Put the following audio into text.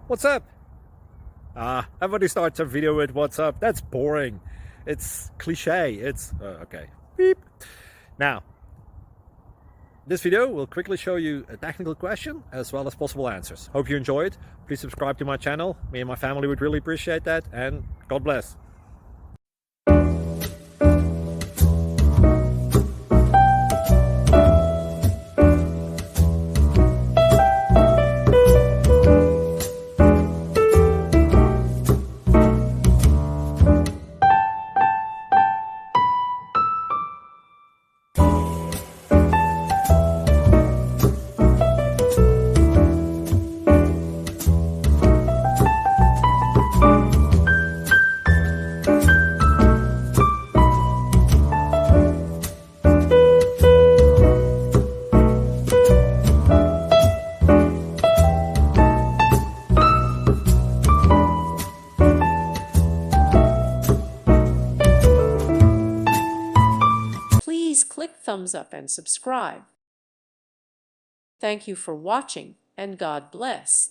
What's up? Everybody starts a video with what's up. That's boring. It's cliche. It's okay. Beep. Now, this video will quickly show you a technical question as well as possible answers. Hope you enjoy it. Please subscribe to my channel. Me and my family would really appreciate that, and God bless. Please click thumbs up and subscribe. Thank you for watching, and God bless.